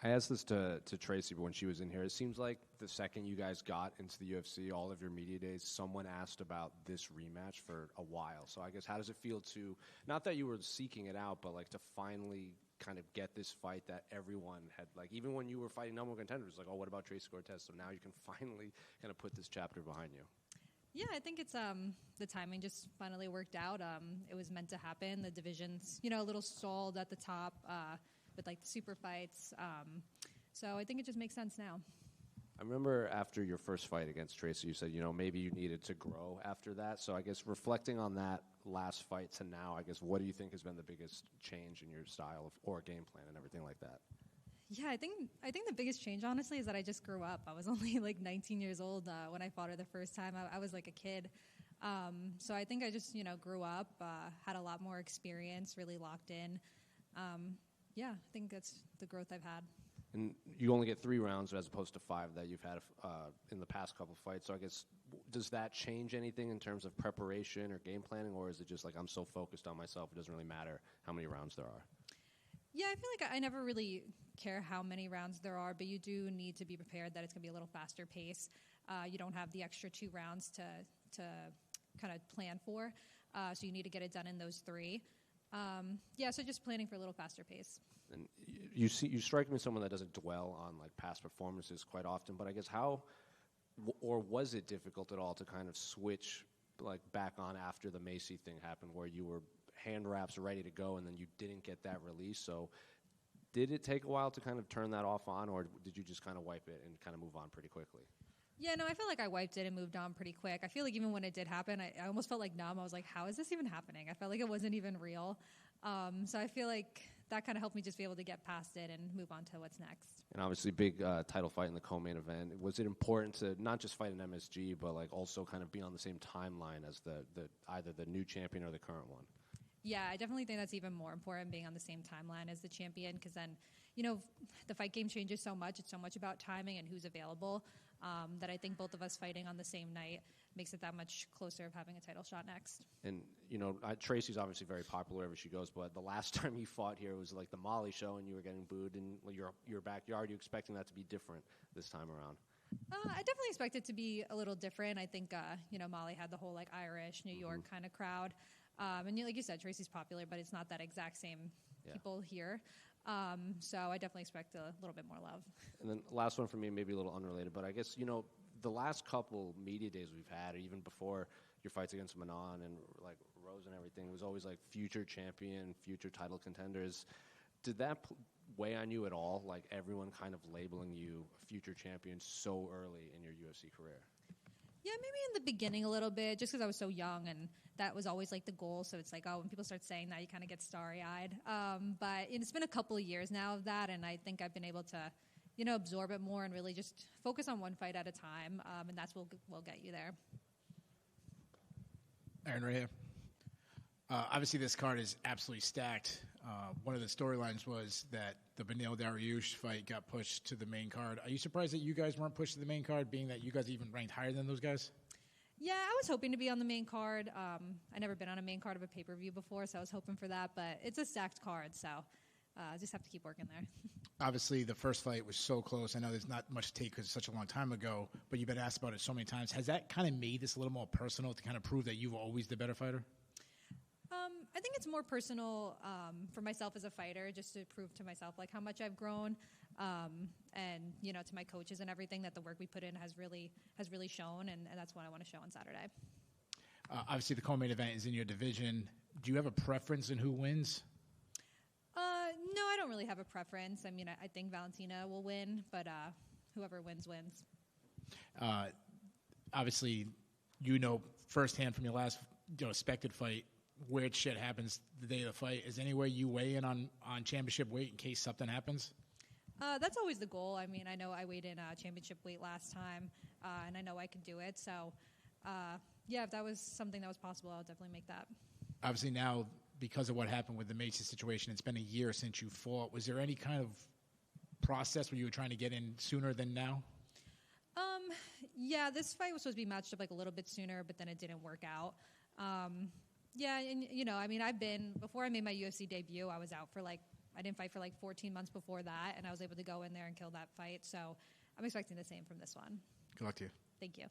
I asked this to Tracy when she was in here. It seems like the second you guys got into the UFC, all of your media days, someone asked about this rematch for a while. So I guess how does it feel to, not that you were seeking it out, but like to finally kind of get this fight that everyone had, like even when you were fighting number one contenders, like, oh, what about Tracy Cortez? So now you can finally kind of put this chapter behind you. Yeah, I think it's the timing just finally worked out. It was meant to happen. The division's, a little stalled at the top with like the super fights. So I think it just makes sense now. I remember after your first fight against Tracy, you said, maybe you needed to grow after that. So I guess reflecting on that last fight to now, I guess what do you think has been the biggest change in your style or game plan and everything like that? Yeah, I think the biggest change, honestly, is that I just grew up. I was only like 19 years old when I fought her the first time. I was like a kid. So I think I just, grew up, had a lot more experience, really locked in. Yeah, I think that's the growth I've had. And you only get 3 rounds as opposed to 5 that you've had in the past couple of fights. So I guess, does that change anything in terms of preparation or game planning, or is it just like I'm so focused on myself, it doesn't really matter how many rounds there are? Yeah, I feel like I never really care how many rounds there are, but you do need to be prepared that it's going to be a little faster pace. You don't have the extra 2 rounds to kind of plan for, so you need to get it done in those 3. So just planning for a little faster pace. And you strike me as someone that doesn't dwell on like past performances quite often, but I guess how, or was it difficult at all to kind of switch like back on after the Macy thing happened where you were hand wraps ready to go and then you didn't get that release? So did it take a while to kind of turn that off on, or did you just kind of wipe it and kind of move on pretty quickly? Yeah, no, I feel like I wiped it and moved on pretty quick. I feel like even when it did happen, I almost felt like numb. I was like, how is this even happening? I felt like it wasn't even real. So I feel like that kind of helped me just be able to get past it and move on to what's next. And obviously big title fight in the co-main event. Was it important to not just fight an MSG, but like also kind of be on the same timeline as the either the new champion or the current one? Yeah, I definitely think that's even more important, being on the same timeline as the champion, because then, the fight game changes so much. It's so much about timing and who's available that I think both of us fighting on the same night makes it that much closer of having a title shot next. And, Tracy's obviously very popular wherever she goes, but the last time you fought here was like the Molly show and you were getting booed in your backyard. Are you expecting that to be different this time around? I definitely expect it to be a little different. I think, Molly had the whole like Irish, New York kind of crowd. And like you said, Tracy's popular, but it's not that exact same people here. So I definitely expect a little bit more love. And then last one for me, maybe a little unrelated, but I guess, the last couple media days we've had, or even before your fights against Manon and like Rose and everything, it was always like future champion, future title contenders. Did that weigh on you at all? Like everyone kind of labeling you a future champion so early in your UFC career? Yeah, maybe in the beginning a little bit, just because I was so young, and that was always like the goal. So it's like, when people start saying that, you kind of get starry-eyed. But it's been a couple of years now of that, and I think I've been able to, absorb it more and really just focus on one fight at a time, and that's what will get you there. Erin, right here. Obviously, this card is absolutely stacked. One of the storylines was that the Beneil Dariush fight got pushed to the main card. Are you surprised that you guys weren't pushed to the main card, being that you guys even ranked higher than those guys? Yeah, I was hoping to be on the main card. I never been on a main card of a pay-per-view before, so I was hoping for that. But it's a stacked card, so I just have to keep working there. Obviously, the first fight was so close. I know there's not much to take because it's such a long time ago, but you've been asked about it so many times. Has that kind of made this a little more personal to kind of prove that you were always the better fighter? I think it's more personal for myself as a fighter, just to prove to myself like how much I've grown, and to my coaches and everything, that the work we put in has really shown, and that's what I want to show on Saturday. Obviously, the co-main event is in your division. Do you have a preference in who wins? No, I don't really have a preference. I mean, I think Valentina will win, but whoever wins, wins. Obviously, firsthand from your last expected fight, weird shit happens the day of the fight. Is there any way you weigh in on championship weight in case something happens? That's always the goal. I mean, I know I weighed in championship weight last time, and I know I can do it. So, if that was something that was possible, I would definitely make that. Obviously now, because of what happened with the Macy situation, it's been a year since you fought. Was there any kind of process where you were trying to get in sooner than now? Yeah, this fight was supposed to be matched up like a little bit sooner, but then it didn't work out. Yeah, and I mean, before I made my UFC debut, I was out for like I didn't fight for like 14 months before that, and I was able to go in there and kill that fight. So I'm expecting the same from this one. Good luck to you. Thank you.